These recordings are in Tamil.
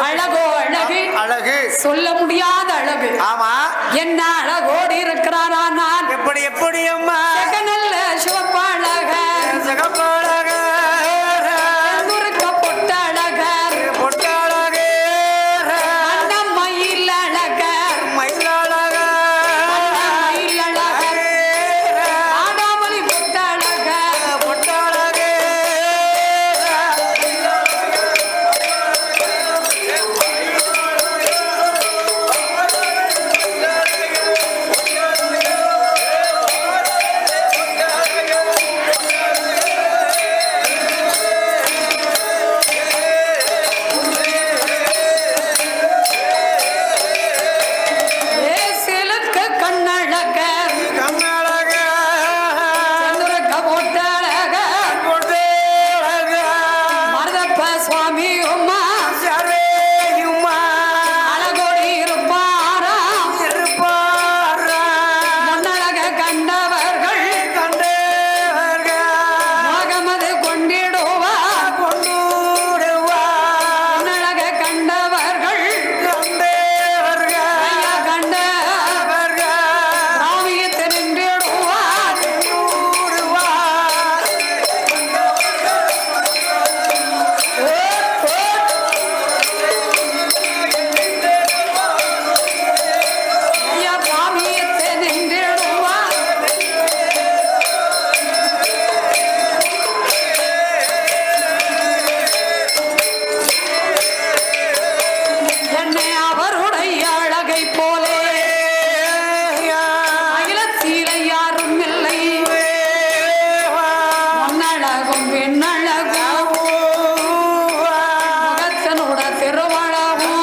அழகோ அழகு அழகு சொல்ல முடியாத அழகு. ஆமா என்ன அழகோடி இருக்கிறாரா நான் எப்படி எப்படி அம்மா நல்ல சிவப்பாழக சிகப்பாழக துருக்க பொட்ட அழக பொட்டாழக அண்ணம் மயில் அழக மயிலாழக மயில் அழக ஆடாமலி பொட்ட அழக பொட்டாழக ஏசிலுக்கு கண்ணழக கண்ணழக துருக்க பொட்ட அழக பொட்டாழக மருதப்ப சுவாமி உம்மா சரேயுமா அழகோடி இருப்பாராம் இருப்பாரா முன்னழக கண்டவர்கள் கண்டவர்கள் மோகமது கொண்டிடுவார் கொண்டுடுவா முன்னழக கண்டவர்கள் கண்டவர்கள் ஐயா கண்ட சாமியத்தை நின்றிடுவார் ஐயா சாமியத்தை நின்றிடுவார் என்னை அவருடைய அழகை போலே அகிலத்தீர யாரும் இல்லை முன்னழகும் பின்னழகும் முகத்தனோட திருவழகும்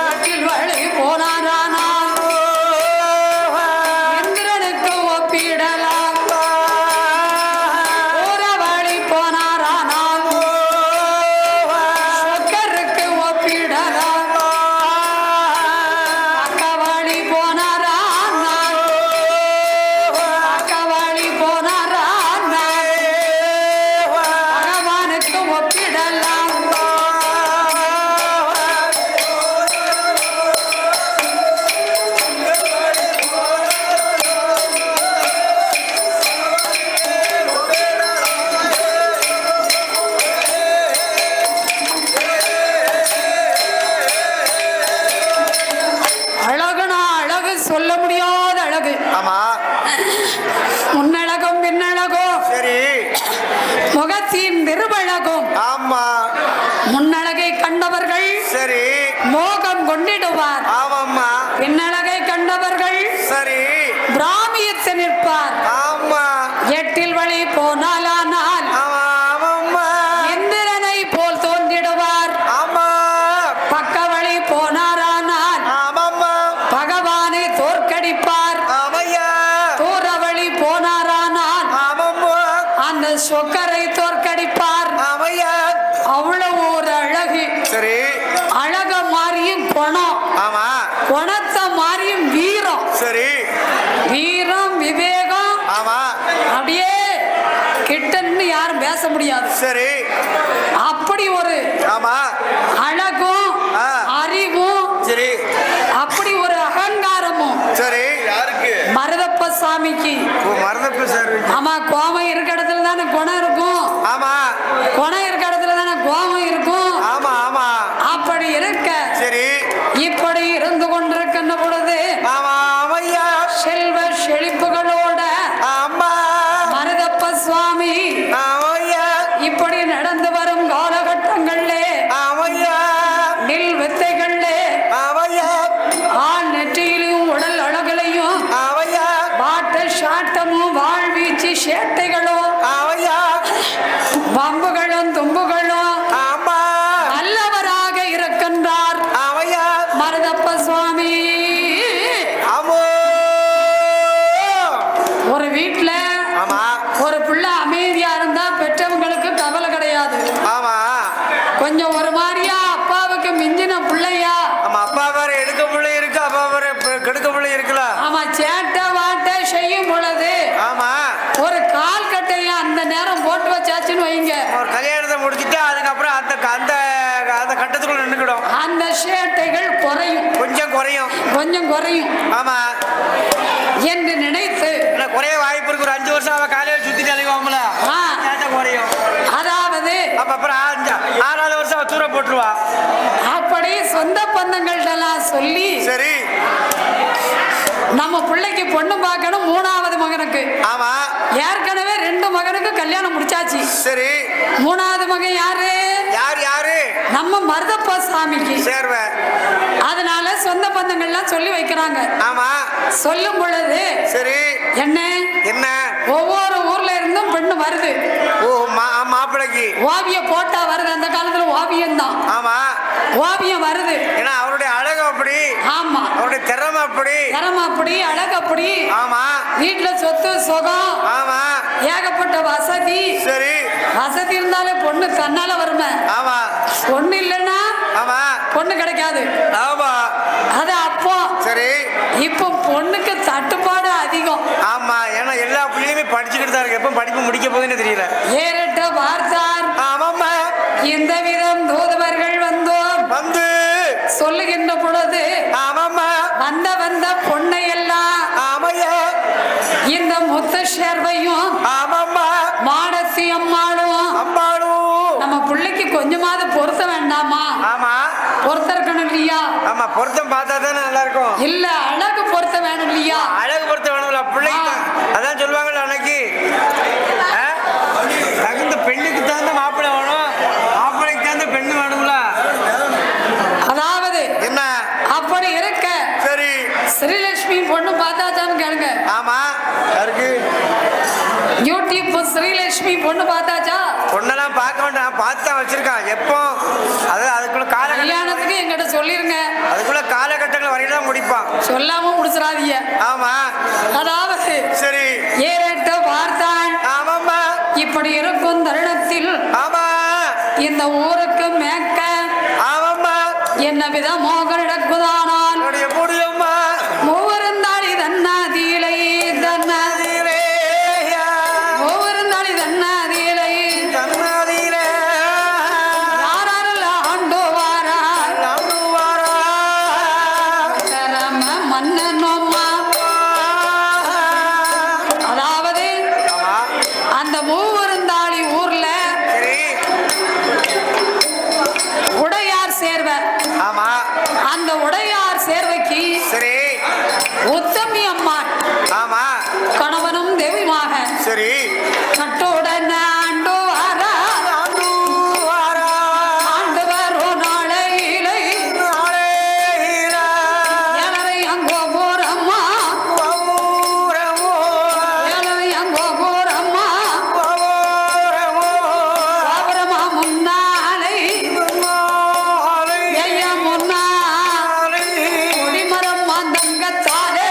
கட்டில் வழி போனாரானால் இந்திரனுக்கு ஒப்பிடலாம் ஊர வழி போனாரானால் சொக்கருக்கு ஒப்பிடலாம் அக்கவழி போனாரானால் அக்கவழி போனாரானால் பகவானுக்கு ஒப்பிடலாம் அழகுனா அழகு சொல்ல முடியாத அழகு. ஆமா முன்னழகும் பின்னழகும் சரி முகத்தின் திருவழகும் ஆமா முன்னழகை கண்டவர்கள் சரி மோகம் கொண்டிடுவார். ஆமாம்மா பின்னழகை கண்டவர்கள் சரி பிராமியத்தை நிற்பார். ஆமா எட்டில் வழி போனாலானால் ஆமா ஆமாம்மா இந்திரனை போல் தோன்றிடுவார். ஆமா பக்க வழி போனாரானால் ஆமாம்மா பகவானை தோற்கடிப்பார். ஆமையா தூர வழி போனாரானால் ஆமாம்மா அந்த சொக்கரை தோற்கடிப்பார். ஆமையா அவ்வளவு ஒரு அழகு. சரி அழக மாறியும் குணம், ஆமா குணத்தை மாறியும் வீரம். சரி வீரம் விவேகம் ஆமா அப்படியே கிட்டன்னு யாரும் பேச முடியாது. சரி அப்படி ஒரு ஆமா அழகும் ஆ. அறிவும் சரி அப்படி ஒரு அகங்காரமும் சரி யாருக்கு மருதப்ப சாமிக்கு. மறந்தப்ப சார் ஆமா, கோபம் இருக்க இடத்துல தானே குணம் இருக்கும், ஆமா குணம் இருக்க இடத்துல தானே கோபம் இருக்கும். ஆமா ஆமா அப்படி இருக்க சரி இப்படி இருந்து கொண்டிருக்கின்ற பொழுது ஆமா ஆமையா செல்வ செழிப்புகளோட ஆமா மருதப்ப சுவாமி ஆமையா இப்படி நடந்து வரும் காலகட்டங்களிலே ஆமையா நெல் வித்தைகளிலே ஆமையா ஆண் நெற்றியிலும் உடல் அழகுலையும் ஆமையா பாட்ட சாட்டமும் வாழ்வீச்சு சேட்டைகளும் ஆமையா வம்புகளும் தும்புகளும் ஆமா நல்லவராக இருக்கின்றார் ஆமையா மருதப்ப சுவாமி. ஆமோ ஒரு வீட்டுல ஆமா ஒரு பிள்ளை அமைதியா இருந்தா பெற்றவங்களுக்கு கவலை கிடையாது. ஆமா கொஞ்சம் ஒரு மாதிரியா அப்பாவுக்கு மிஞ்சின பிள்ளையா. ஆமா அப்பா வேற எடுக்க பிள்ளை இருக்கு, அப்பா வேற கெடுக்க பிள்ளை இருக்குல்ல. ஆமா, சேட்டை வாட்டை செய்யும் பொழுது ஆமா ஒரு கால் கட்டையா அந்த நேரம் போட்டு வச்சாச்சுன்னு வைங்க. ஒரு கல்யாணத்தை முடிச்சுட்டு அதுக்கப்புறம் அந்த அந்த அந்த கட்டத்துக்குள்ள நின்னுக்கிடும். அந்த சேட்டைகள் குறையும், கொஞ்சம் குறையும், கொஞ்சம் குறையும். ஆமா என்று நினைத்து குறைய வாய்ப்பு இருக்கு. ஒரு 5 வருஷம் அவ காலையில சுத்திட்டு அலைவாமல குறையும். அதாவது அப்புறம் 6வது வருஷம் அவ தூர போட்டுருவா. அப்படி சொந்த பந்தங்கள்டெல்லாம் சொல்லி சரி நம்ம பிள்ளைக்கு பொண்ணு பார்க்கணும். 3வது மகனுக்கு ஆமா ஏற்கனவே 2 மகனுக்கு கல்யாணம் முடிச்சாச்சு. சரி 3வது மகன் யாரு? யாரு? நம்ம மருதப்ப சாமிக்கு சேர்வ. அதனால சொந்த பந்தங்கள்லாம் சொல்லி வைக்கிறாங்க. ஆமா சொல்லும் பொழுது சரி என்ன ஒவ்வொரு ஊர்ல இருந்தும் பெண்ணு வருது. ஓ மாப்பிளைக்கு ஓவிய போட்டா வருது. அந்த காலத்துல ஓவியம் தான். ஆமா ஓவியம் வருது. ஏன்னா அவருடைய அழகு அப்படி. ஆமா அவருடைய திறமை அப்படி அழகு அப்படி. ஆமா வீட்டுல சொத்து சுகம். ஆமா ஏகப்பட்ட வசதி. சரி வசதி இருந்தாலே பொண்ணு தன்னால வருமே. ஆமா பொண்ணு இல்லைன்னா ஆமா பொண்ணு கிடைக்காது. ஆமா அது அப்போ. சரி இப்போ பொண்ணுக்கு தட்டுப்பாடு அதிகம். ஆமா ஏன்னா எல்லா பிள்ளையுமே படிச்சுக்கிட்டு தான் இருக்கு. எப்ப படிப்பு முடிக்க போகுதுன்னு தெரியல. ஏறிட்ட பார்த்தார். ஆமாம்மா இந்த விதம் தூதுவர்கள் வந்து சொல்லுகின்ற பொழுது ஆமாம்மா வந்த பொண்ணை எல்லாம் ஆமையா இந்த முத்த சேர்வையும் ஆமாம்மா மாடசி அம்மாளும் நம்ம பிள்ளைக்கு கொஞ்சமாவது பொருத்த வேண்டாமா? ஆமா பொருத்த இருக்கணும் இல்லையா? ஆமா பொருத்தம் பார்த்தா தானே நல்லா இருக்கும். இல்ல அழகு பொருத்த வேணும் இல்லையா? அழகு பொருத்த வேணும்ல பிள்ளைக்கு. அதான் சொல்லுவாங்கல்ல அன்னைக்கு தகுந்த பெண்ணுக்கு தகுந்த மாப்பிள்ளை வேணும், மாப்பிள்ளைக்கு தகுந்த பெண்ணு வேணும்ல. அதாவது என்ன அப்படி இருக்க சரி ஸ்ரீலட்சுமி பொண்ணு பார்த்தாச்சான்னு கேளுங்க. ஆமா யாருக்கு யூடியூப் ஸ்ரீலட்சுமி பொண்ணு பார்த்தாச்சா? பொண்ணெல்லாம் பார்க்க வேண்டாம், பார்த்து தான் வச்சிருக்கான். எப்போ அதுக்குள்ள கல்யாணத்துக்கு எங்கிட்ட சொல்லிருங்க. அதுக்குள்ள காலகட்டங்கள் வரையில தான் முடிப்பான். சொல்லாம முடிச்சிடாதீங்க. ஆமா அதாவது சரி ஏறிட்ட பார்த்தான். ஆமாம்மா இப்படி இருக்கும் தருணத்தில் ஆமா இந்த ஊருக்கு மேற்க ஆமாம்மா என்ன விதமோ நடக்குதானால் முடியும்மா மூவருந்தாளி தன்னாதியிலை தன்னாதியிலே மூவருந்தாளி தன்னாதியிலை தன்னாதியிலே யாரெல்லாம் ஆண்டு வாரா மன்னனோம்மா. அதாவது அந்த மூவருந்தாளி ஊர்ல உடையார் சேர்வ. ஆமா அந்த உடையார் சேர்வைக்கு சரி உத்தமி அம்மான் ஆமா கணவனும் தேவியுமாக சரி கட்டுடன் ஆண்டு வாரா ஆண்டு வரும் நாளையிலை ஏழரை அங்கோ போரம்மா ஏழரை அங்கோ போரம்மா பாபரமா முன்னாலை ஐயா முன்னா குடிமரம் மாந்தங்கத்தாலே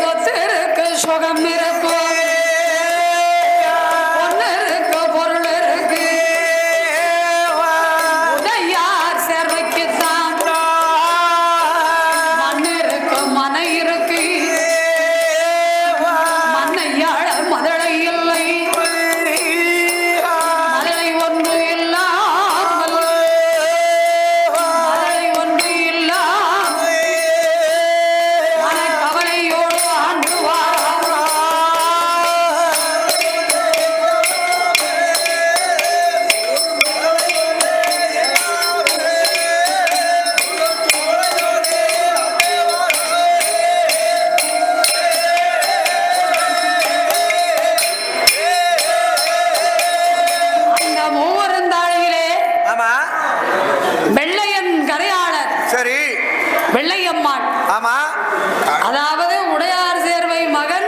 சொத்திருக்கு சுகம் இருக்கும், பொண்ணு இருக்கு பொருள் இருக்கு. உடையார் சேர்வைக்குத்தான் மண் இருக்கு மனை இருக்கு. மண்ணையாள மதளை இல்லை, மதளை ஒன்று இல்லாமல் மதளை ஒன்று இல்லாமல் மன கவலையோடு ஆண்டு வாரா. அந்த மூவருந்தாளியிலே ஆமா வெள்ளையன் கரையாளர் சரி வெள்ளையம்மாள். ஆமா அதாவது உடையார் சேர்வை மகன்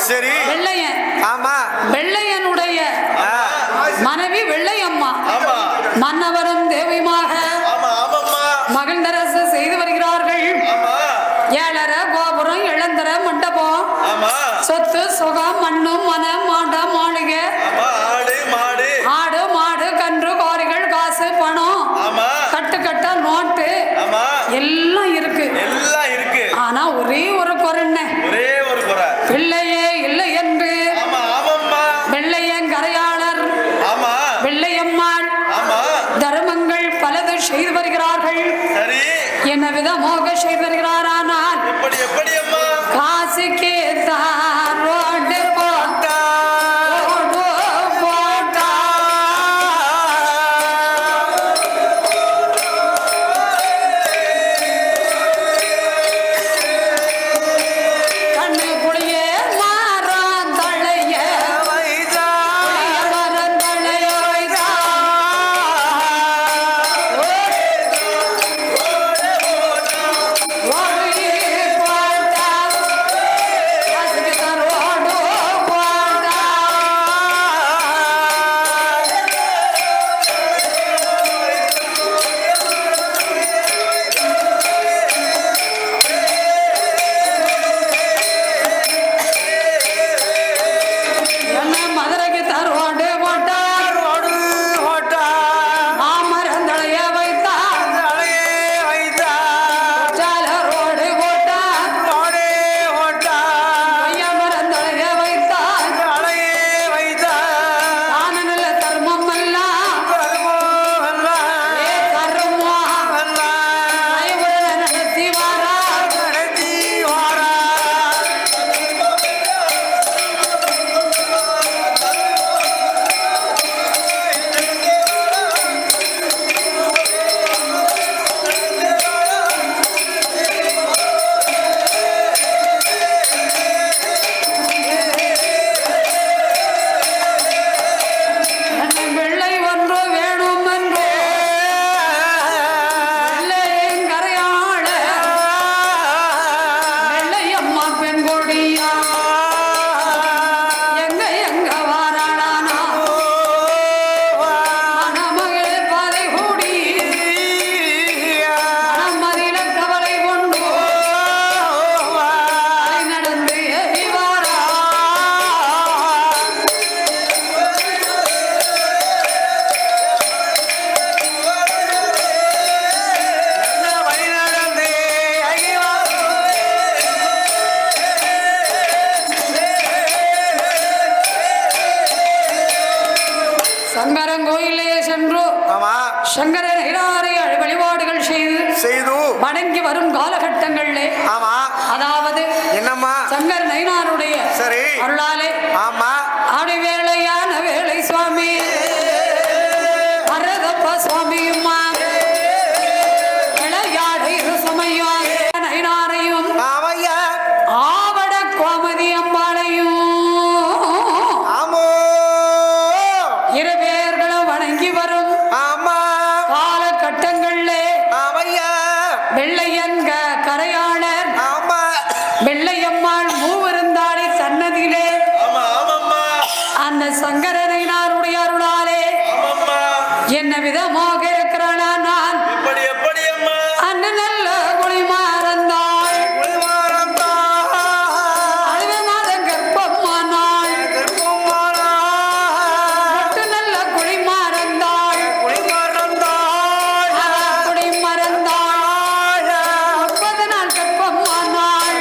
சரி வெள்ளையன். ஆமா வெள்ளையனுடைய மனைவி வெள்ளையம்மா ஆமா மன்னவரும் தேவியுமாக ஆமா ஆமாம்மா மகிழ்ந்தரசு செய்து வருகிறார்கள். ஆமா ஏழரை கோபுரம் இளந்தர மண்டபம் சுகம் மண்ணு மனம் மாட மாளிகை ஆடு மாடு கன்று கோரிகள் காசு பணம் கட்டு கட்டா நோட்டு எல்லாம் இருக்கு ஆனா ஒரே ஒரு குறை பிள்ளையே இல்லை என்று வெள்ளையங்கரையாளர் வெள்ளையம்மாள் தர்மங்கள் பலது செய்து வருகிறார்கள் என்ன விதமாக செய்து வருகிறார் ஆனால் காசுக்கே தான் ரோடு போட்டா கண்ணு புளியே மாறான் தழைய மதுரைக்கு தருவாண்டு போட்டார் மாமரந்தளைய வைத்தார் ரோடு போட்டார் மரந்தளைய வைத்தார் தானநல்ல தர்மம் எல்லாம் கருமா நடத்தி வாரா வெள்ளை ஒன்று வேணும் என்று வெள்ளையங்கரையாள வெள்ளையம்மா பெண் கொடியா எங்க வாராளானா மணமகள் பாதை கூடி மனமதில கவலை கொண்டு நடந்து வாரா சங்கரங்கோயிலே சென்று சங்கரன் வழிபாடுகள் செய்து வணங்கி வரும் காலகட்டங்களிலே அதாவது சங்கர நயினாருடைய அருளாலே ஆடிவேளையான வேளை சுவாமி அரதப்ப சுவாமியுமா விளையாடு சமயம் நயினாரையும் ஆவட கோமதி அம்பாளையும் இரு பேர்களும் வணங்கி வரும் காலகட்டங்களிலே வெள்ளையங்க கரையாளர் வெள்ளையம்மாள் மூவருந்தாளி சன்னதியிலே அந்த சங்கரனாருடைய அருளாலே என்ன விதமாக இருக்கிறானா நான் அந்த நல்ல குடிமாறந்தாள் அதுவே மாதம் கர்ப்பமானாள் மட்டு நல்ல குடிமாறந்தாள் குடிமறந்தாள் 30 நாள் கர்ப்பமானாள்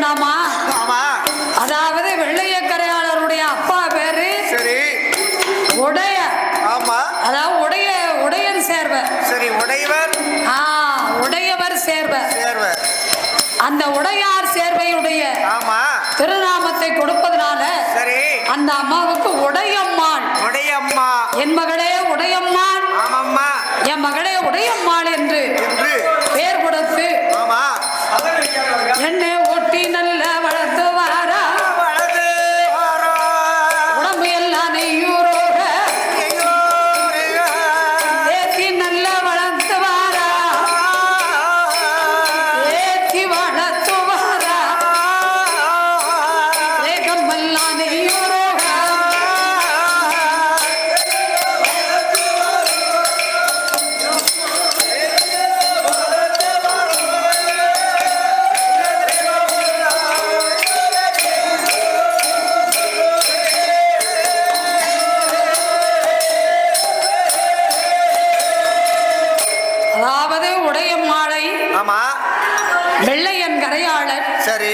என்னமா? ஆமா. அதாவது வெள்ளையக்கரையாளருடைய அப்பா பேரு சரி. உடைய. ஆமா. அதாவது உடையன் சேர்வர். சரி. உடையவர். உடையவர் சேர்வர். சேர்வர். அந்த உடையார் சேர்வையுடைய ஆமா திருநாமத்தை கொடுப்பதனால சரி அந்த அம்மாவுக்கு உடையம்மாள். உடையம்மா. என் மகளே உடையம்மாள். ஆமாம்மா. என் மகளே உடையம்மாள் என்று பேர் கொடுத்து ஆமா என்னை ஒட்டி நல்ல வளர்த்து வாரா. உடம்பு எல்லாம் நெய்யூரோக ஏத்தி நல்ல வளர்த்து வாரா. ஏத்தி வளர்த்து வாரா. ஏகமெல்லாம் நெய்யூரோக வெள்ளையன் கரையாளர் சரி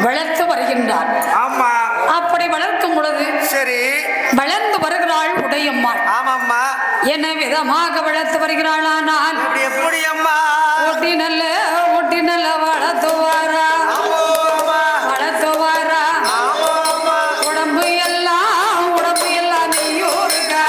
வளர்த்து வருகின்றார். ஆமா. அப்படி வளர்க்கும் பொழுது சரி வளர்ந்து வருகிறாள் உடையம்மாள். ஆமாம்மா. என்ன விதமாக வளர்த்து வருகிறாள்? ஆனால் எப்படி அம்மா ஒட்டி நல்ல வளர்த்து வாரா. வளர்த்து வாரா. உடம்பு எல்லாம் நெய்யூருக்கா.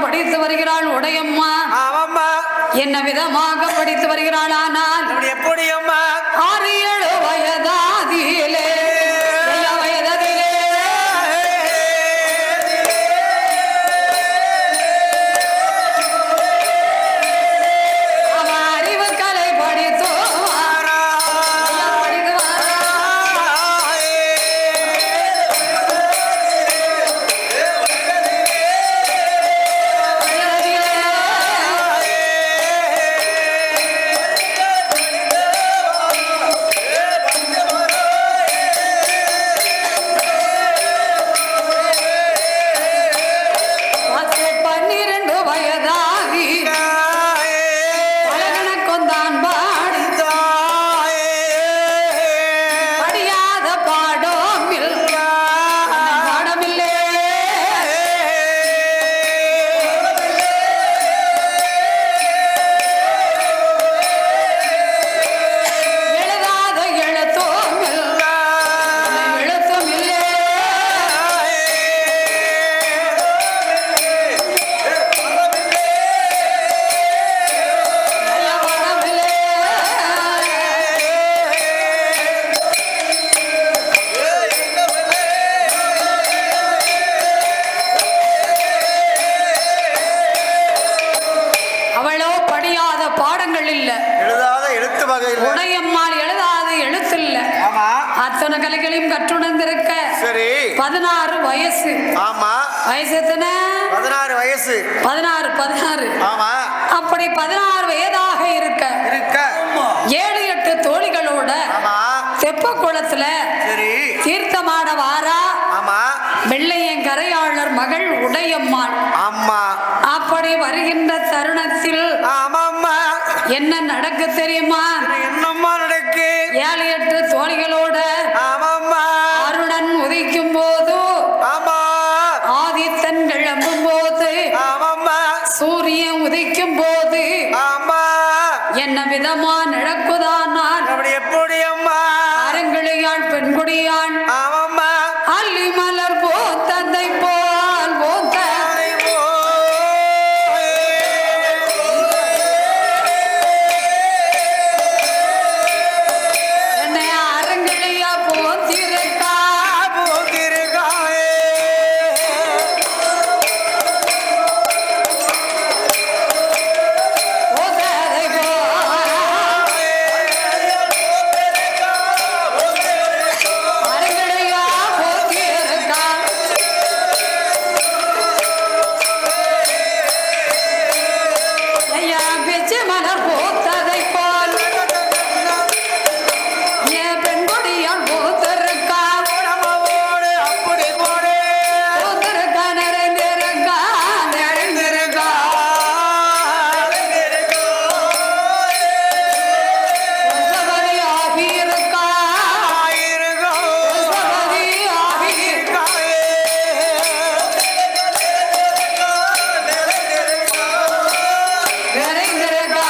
படித்து வருகிறாள் உடையம்மா. என்ன விதமாக படித்து வருகிறாள்? ஆனால் எப்படி அம்மா 6-7 வயதாதிலே உடையம்மாள் எழுதாத எழுத்து இல்ல. அத்தனை கலைகளையும் கற்றுணர்ந்திருக்க 16 வயசு. வயசு எத்தனை? 16 வயசு. 16. அப்படி 16 வயதாக இருக்க 7-8 தோழிகளோட தெப்ப குளத்துல சரி தீர்த்தமாட வாரா. ஆமா வெள்ளையன் கரையாளர் மகள் உடையம்மாள். ஆமா அப்படி வருகின்ற தருணத்தில் ஆமாம்மா என்ன நடக்கு தெரியுமா? என்னம்மா நடக்கு? 7-8 தோழிகளோட ஆமாம்மா அருணன் உதிக்கும் போது, ஆமா ஆதித்தன் கிளம்பும் போது, ஆமாம்மா சூரியன் உதிக்கும் போது ஆமா என்ன விதமா நடக்குதான்? நான் அப்படி எப்படி அம்மா? அரங்கிளையாள் பெண்குடியாள் ஆமாம்மா அள்ளி மலர் போத்ததை போல் போத்த என்னை அரங்கிளையா போத்திருக்கா. போததை அரங்கிளையா போத்திருக்கா. ஐயா பிச்சு மலர் போத்ததை போல் என் பெண்கொடியால் போத்திருக்கா. அப்படி போடு போத்திருக்கா, நிறைந்திருக்கா, நிறைந்திருக்கா. புஷ்பவதி ஆகியிருக்கா, புஷ்பவதி ஆகியிருக்கா. நிறைந்திருக்கா.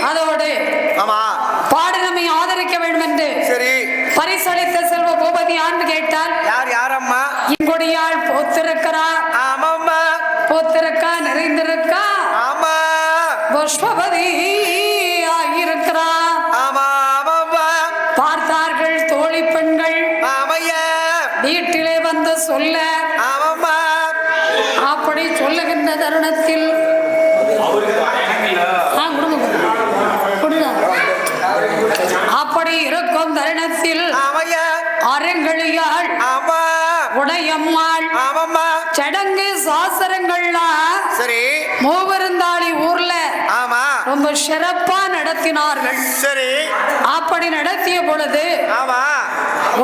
அதோடு ஆமா பாடு நம்மை ஆதரிக்க வேண்டும் என்று சரி பரிசளித்த செல்வ பூபதி ஆண்டு கேட்டால் யாரம்மா? இங்கொடியாள் போத்திருக்கிறா. ஆமாம்மா போத்திருக்கா, நிறைந்திருக்கா, ஆமா புஷ்பவதி ஆகியிருக்கிறா. ஆமா ஆமாம்மா பார்த்தார்கள் தோழி பெண்கள் ஆமையா வீட்டிலே வந்து சொல்ல. ஆமாம்மா அப்படி சொல்லுகின்ற தருணத்தில் அப்படி இருக்கும் தருணத்தில் ஆமையா அரங்களியாள் ஆமா உடையம்மாள் ஆமாம்மா சடங்கு சாஸ்திரங்கள்லாம் சரி மூவருந்தாளி ஊர்ல ஆமா ரொம்ப சிறப்பா நடத்தினார்கள். சரி அப்படி நடத்திய பொழுது ஆமா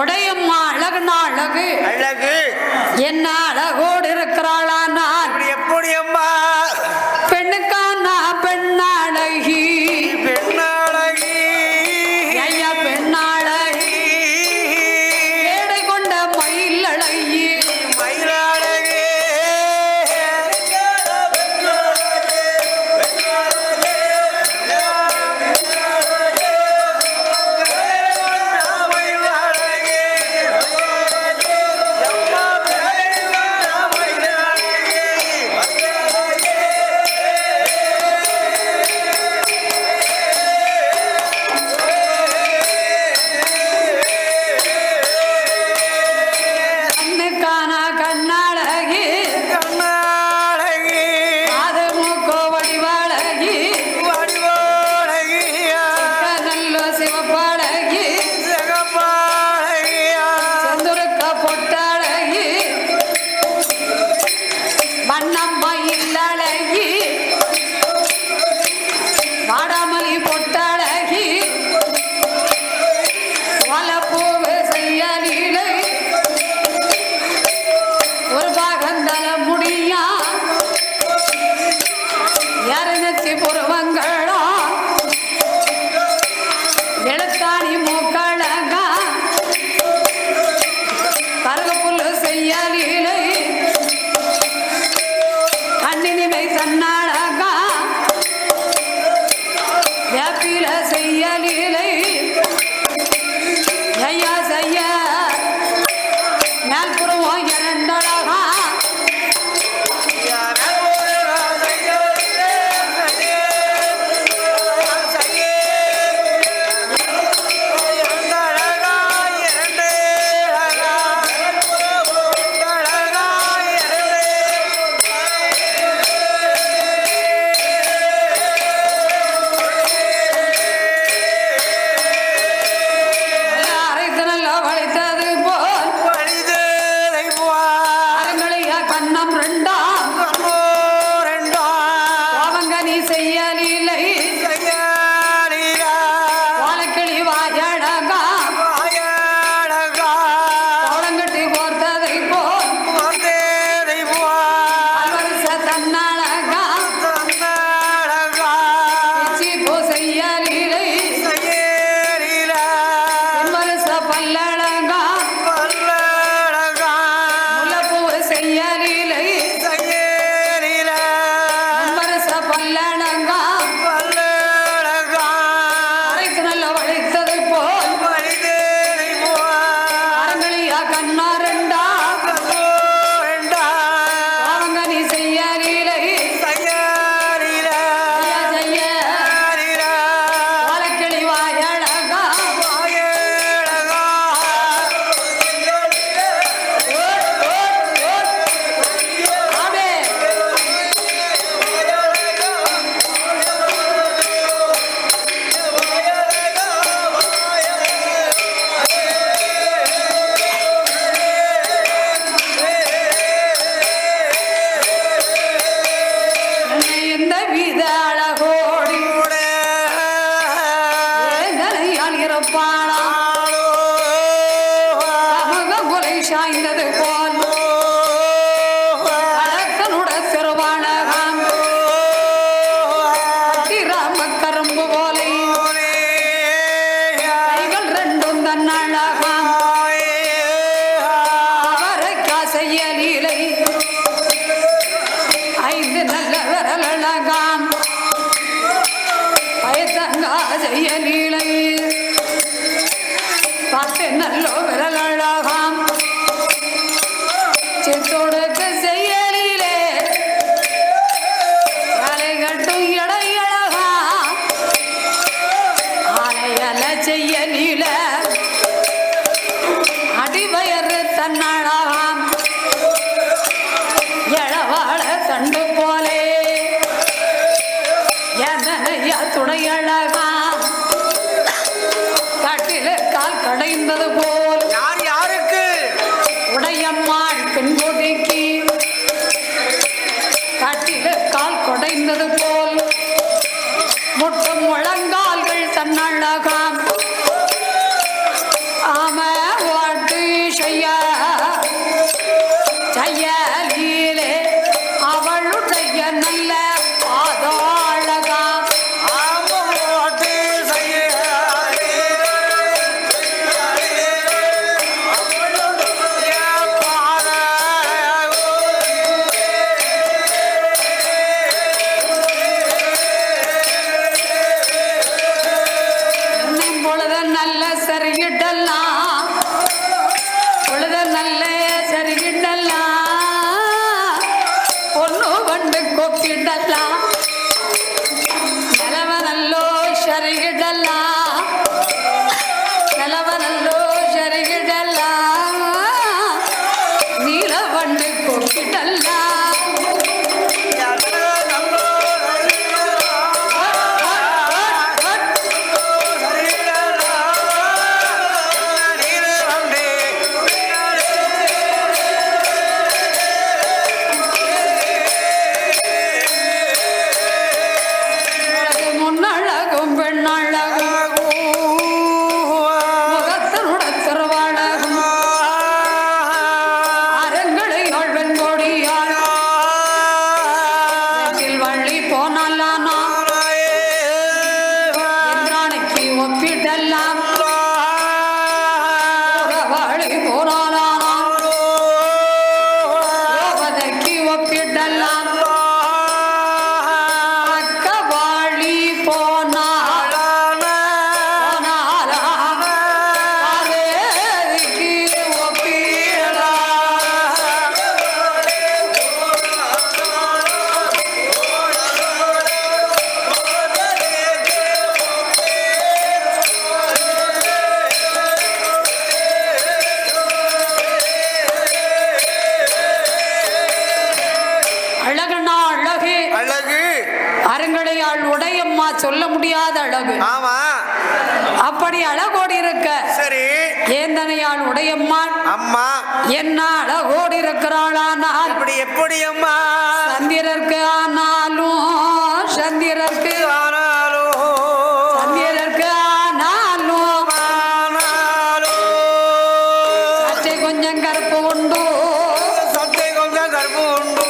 உடையம்மா அழகுனா அழகு, அழகு என்ன அழகோடு இருக்கிறாளா. நான் அப்படி எப்படி அம்மா? பெண்ணுக்கானா பெண்ணழகி, பெண்ணழகி ஐயா பெண்ணழகி, ஏடை கொண்ட மயில் அழகி, மயிலழகி மயிலழகி சாய்ந்தது போல் அழகனுட திருவாழகம் ராமக்கரும்பு போலே கைகள் ரெண்டும் தன்னழகம் அவரைக்கா செய்ய லீலை ஐந்து நல்ல விரலழகாம் பயத்தங்கா செய்ய லீலை பத்து நல்ல விரலழகாம் சித்தோடுக்கு செய்யலிலே அலை கட்டும் இடையழகா ஆலையல செய்யலில அடிவயறு தன்னழகாம் எழவாழ தண்டு போலே எதனையா துணையழகாம் கட்டில கால் கடைந்தது போல் யார் யாருக்கு உடையம்மாள் பெண்கொடிக்கு கட்டில கால் கொடைந்தது போல் முட்டும் முழங்கால்கள் தன்னழகாம் ஆம வாட்டு செய்ய செய்யலீலே அவளுடைய நல்ல பாதாழகாம் ஆமோட்டு செய்ய பொழுத நல்ல சரிகிட்டலாம் பொழுத நல்ல சரிகிட்டலாம் பொண்ணு வண்டு கொப்பிடலாம் நிலவ நல்லோ சரிகிடலாம் நிலவ நல்லோ சரிகிடலாம் நீல வண்டு கொப்பிடலாம் முன்னழகும் பெண்ணழகும் முகத்தனுட திருவாழகும் அரங்களை ஆழ்வன் கொடியாள் வள்ளி போனாலானா என்றானைக்கு ஒப்பிடலாம் வாழி போனாலானா ரோபதைக்கு ஒப்பிடலாம் அக்கவாழி போனால் அதேக்கு ஒப்பிடலாம் அழகனா அழகு அழகு அரங்கடையாள் உடையம்மா சொல்ல முடியாத அழகு ஆமா அப்படி அழகோடி இருக்க சரி ஏந்தனையாள் உடையம்மா அம்மா என்ன அழகோடி இருக்கிறாளானால் இப்படி எப்படி அம்மா சந்திரருக்கு ஆனாலும் சந்திரருக்கு ஆனாலும் சந்திரருக்கு ஆனாலும் சற்றே கொஞ்சம் கருப்பு உண்டு சத்தை கொஞ்சம் கருப்பு உண்டு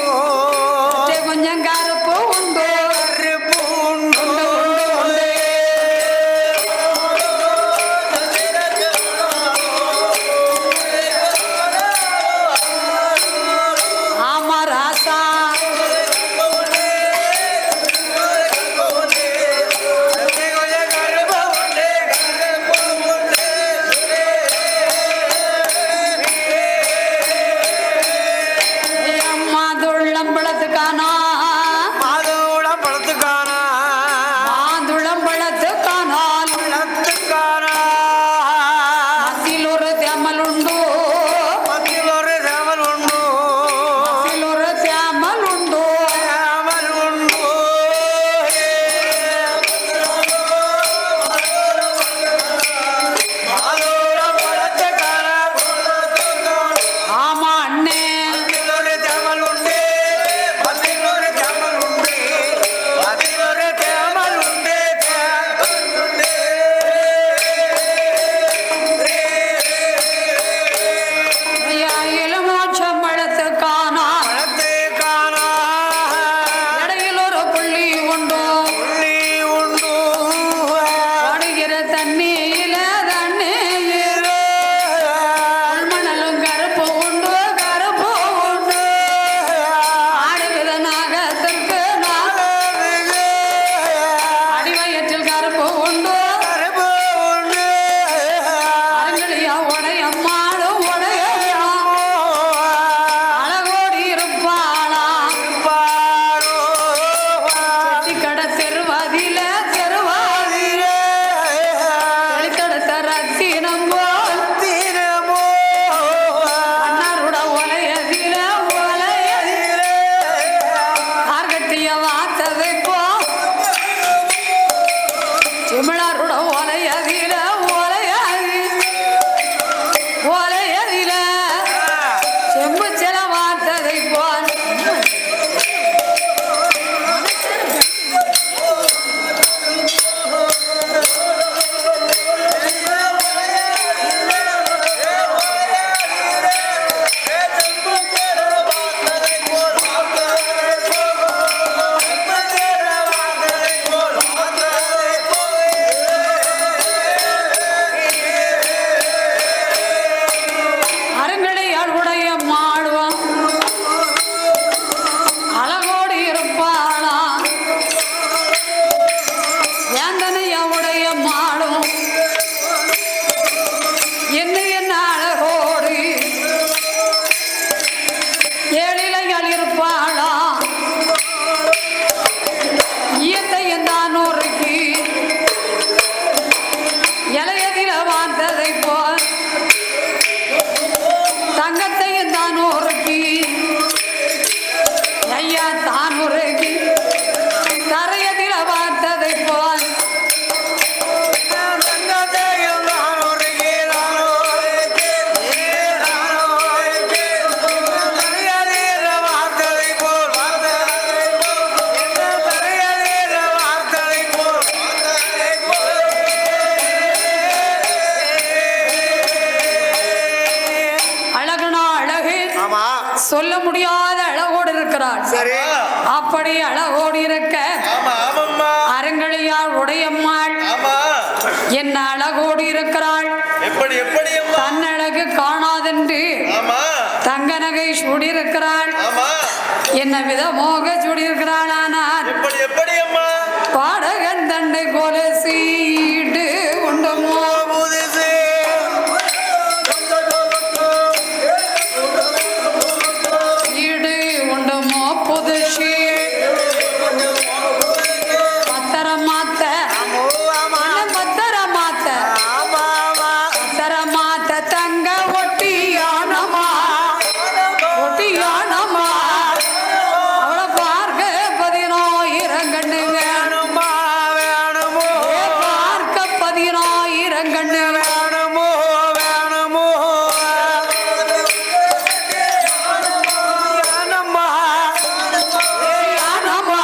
சற்றே கொஞ்சம் கருப்பு உண்டு கருப்பு உண்டு ஆமா ராசா சொல்ல முடியாத அழகோடு இருக்கிறாள். சரி. அப்படி அழகோடு இருக்க ஆமா ஆமாம்மா. அரங்கலியார் உடையம்மாள் ஆமா. என்ன அழகோடு இருக்கிறாள். எப்படி எப்படி அம்மா? தன்னழகு காணாதென்று ஆமா. தங்க நகை சூடியிருக்கிறாள். ஆமா. என்ன விதமோக சூடியிருக்கிறாள். ஆனால் எப்படி எப்படி அம்மா? பாடகன் தண்டை கொலசீடு உண்டுமோ புதுசு. ஈடு உண்டுமோ புதுஷி பத்தரமாத்த பத்தரமாத்த பத்தரமாத்த தங்க ஒட்டியானமா ஒட்டியானமா அவளை பார்க்க 10,000 கண்ணு வேணுமா வேணுமோ பார்க்க 10,000 கண்ணு வேணுமோ வேணுமோ வேணுமா யானமா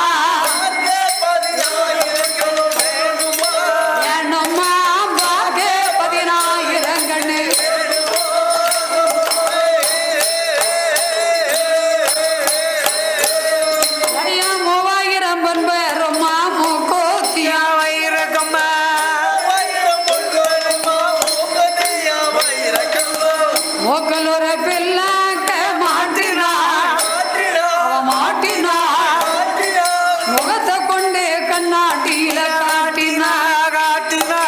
என்னம்மா பார்க்க 10,000 கண்ணு ஐயா 3,000 பண்பேரம்மா மூக்கோத்தியா வைரக்கம்மா மூக்கலூர பிள்ளாக்க மாட்டினா அவ மாட்டினா முகத்தை கொண்டு கண்ணாடியில காட்டினா காட்டினா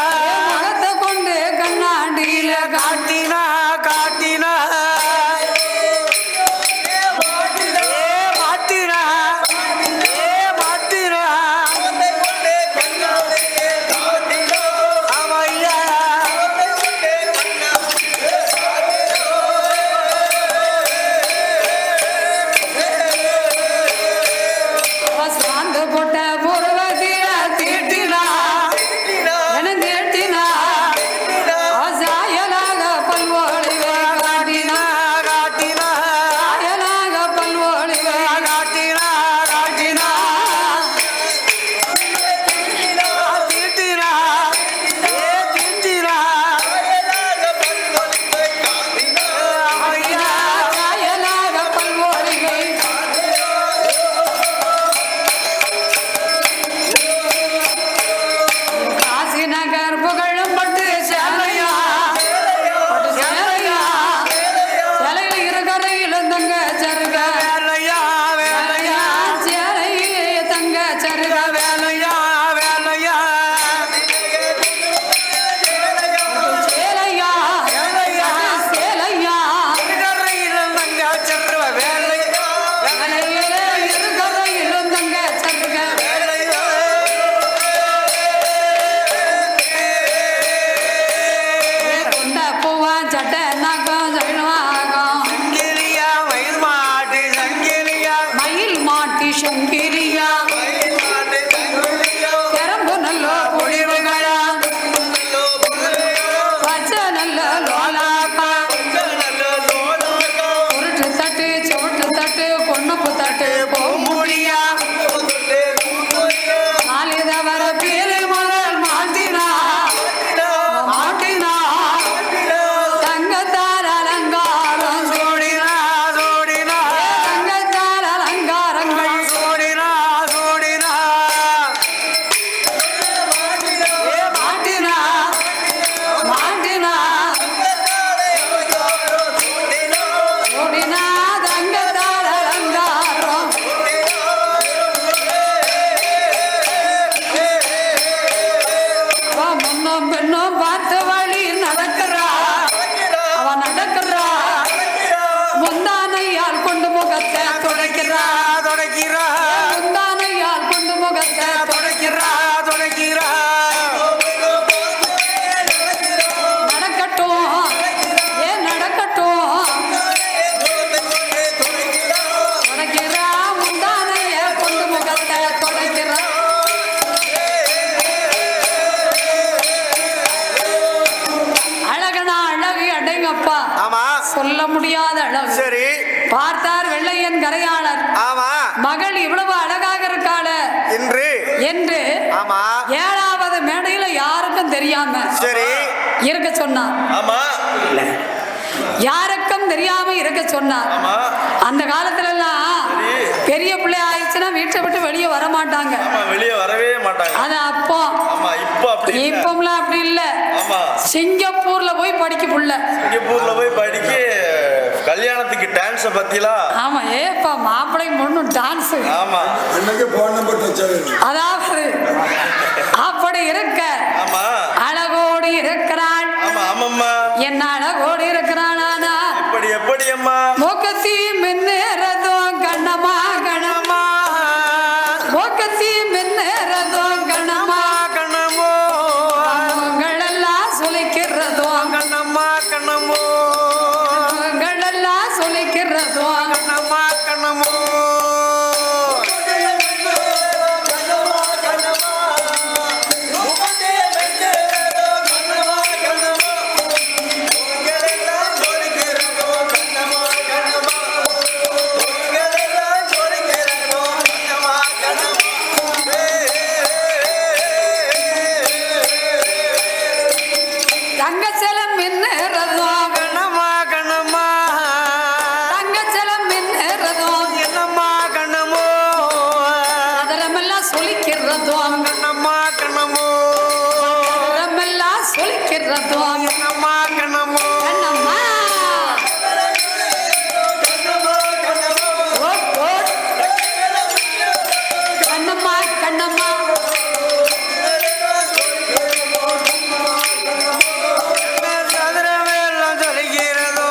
முகத்தை கொண்டு கண்ணாடியில காட்டினா காட்டினா மாட்டினா மாட்டினா ஆமையா சாந்து போட்ட பூர்வதில தீட்டினா என தீட்டினா சாயலாக பல்வோழிவே காட்டினா காட்டினா சாயலாக பல்வோழிவே காட்டினா காட்டினா தீட்டினா தீட்டினா ஆமையா சாயலாக பல்வோழிகை காசி நகர் புகழும் பட்டு சேலையா பட்டு சேலையா சேலையில் இருக்கிற தங்க சருக வேலையா வேலையா சேலையிலே தங்க சருக வேலையா வேலையா சேலையா சேலையா சேலையிலே இருக்கிற தங்க சருக கொண்ட பூவா சட்டை நகம் ஜெயினுவாகம் மயில் மாட்டி சங்கிரியா பெரம்பு நல்ல பொழிவுகளா பச்சை நல்ல லோலாப்பா உருட்டு தட்டு சவுட்டு தட்டு பொண்ணுப்பு தட்டு பொம்முடியா நாளிதவர பேரு முதல் மாட்டினா மாட்டினா தங்கத்தால் அலங்காரம் தங்கத்தால் அலங்காரங்கள் மாட்டினா மாட்டினா ஓடினா தங்கத்தால் அலங்காரம் அவ முன்னும் பின்னும் பார்த்த வழி நடக்கிறா அவ நடக்கிறா முந்தானையால் கொண்டு முகத்தை துடைக்கிறா முந்தானையால் கொண்டு முகத்தை துடைக்கிறா நடக்கட்டும் ஏன் நடக்கட்டும் துடைக்கிறா முந்தானைய கொண்டு முகத்தை துடைக்கிறா அழகனா அழகு அடங்கப்பா ஆமா சொல்ல முடியாத அழகு சரி பார்த்தார் வெள்ளையன் கரையாளர் ஆமா மகள் இவ்வளவு அழகாக இருக்காள என்று என்று ஆமா 7வது மேடையில யாருக்கும் தெரியாம சரி இருக்க சொன்னார் ஆமா யாருக்கும் தெரியாம இருக்க சொன்னார் ஆமா அந்த காலத்துல எல்லாம் சரி. பெரிய பிள்ளை ஆயிடுச்சுன்னா வீட்டை விட்டு வெளியே வர மாட்டாங்க. ஆமா வெளியே வரவே மாட்டாங்க. அது அப்போ. ஆமா இப்போ அப்படி இல்ல. இப்போம்லாம் அப்படி இல்ல. ஆமா சிங்கப்பூர்ல போய் படிக்க புள்ள. சிங்கப்பூர்ல போய் படிக்க கல்யாணத்துக்கு டான்ஸ பத்திலாம். ஆமா ஏப்பா மாப்பிள்ளை பொண்ணு டான்ஸ். ஆமா அன்னைக்கு போன் நம்பர் தச்சாரு. அதாவது அப்படி இருக்க ஆமா அழகோடு இருக்கிறாள். ஆமா ஆமாம்மா. என்ன அழகோடு இருக்கிறாள். ஆனா எப்படி அம்மா மூக்கத்தி மின்னுறதும் கண்ணம்மா கண்ணம்மா. மூக்கத்தி மின்னுறதும் கண்ணம்மா கண்ணமோ உங்களெல்லாம் சொல்லிக்கிறதும் கண்ணம்மா கண்ணமோ உங்களெல்லாம் சொல்லிக்கிறதும் கண்ணம்மா கண்ணமோ தங்கச்சலம் மின்னுறதும் கண்ணம்மா கண்ணம்மா தங்கச்சலம் மின்னுறதும் என்னம்மா கண்ணமோ அதரமெல்லாம் சொல்லிக்கிறதும் கண்ணம்மா கண்ணமோ அதரமெல்லாம் சொல்லிக்கிறதும் என்னம்மா கண்ணமோ கண்ணம்மா. ஓ, ஓ. கண்ணம்மா கண்ணம்மா சதுரமே எல்லாம் சொல்லிக்கிறதோ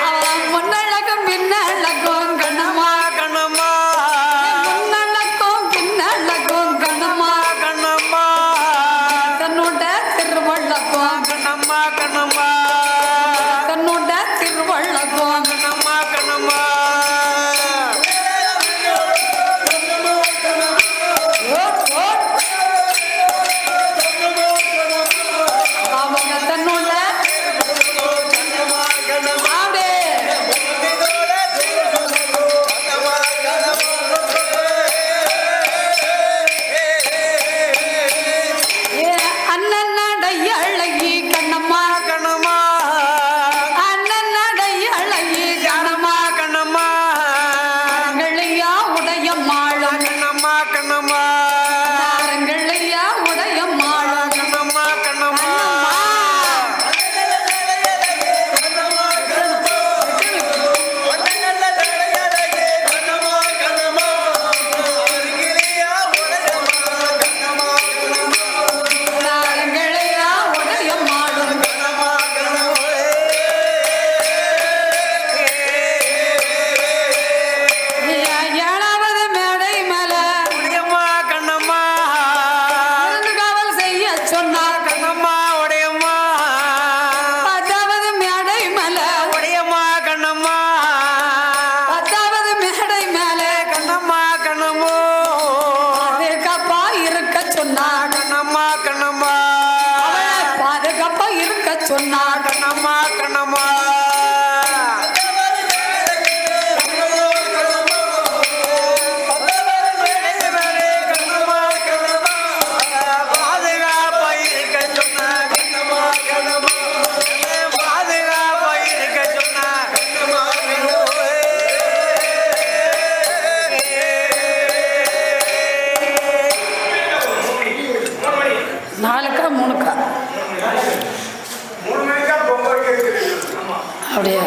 அவன் முன்னழகும் பின்னழகும் கண்ணம்மா. கண்ணம்மா முன்னழகும் பின்னழகும் கண்ணம்மா. கண்ணம்மா தன்னோட திருவள்ளக்கும் கண்ணம்மா கண்ணம்மா தன்னோட திருவள்ளக்கும் கண்ணம்மா கண்ணம்மா ஓ, ஓ. அவங்க தன்னோட ஆடே. ஏ அண்ணன் நடை அழகி கண்ணம்மா கண்ணம்மா அண்ணன் நடை அழகி கண்ணம்மா கண்ணம்மா நாரங்களையா உடைய மாளம் கண்ணம்மா கண்ணம்மா நாரங்களையா உடைய மாளம் கண்ணம்மா கண்ணம்மா நாரங்களையா உடைய மாளம் ஏழாவது மேடை மேல உடையம்மா கண்ணம்மா இருந்து காவல் செய்ய சொன்னார். கண்ணம்மா உடையம்மா 10வது மேடை மேல உடையம்மா கண்ணம்மா 10வது மேடை மேல கண்ணம்மா கண்ணம்மோ பாதுகாப்பா இருக்க சொன்னார். கண்ணம்மா கண்ணம்மா அவளை பாதுகாப்பா இருக்க சொன்னார். கண்ணம்மா கண்ணம்மா பாதுகாப்பா இருக்க சொன்னா கண்ணம்மா கண்ணம்மா பாதுகாப்பா இருக்க சொன்னா கண்ணம்மா நாலுக்கா மூணுக்கா அப்படியா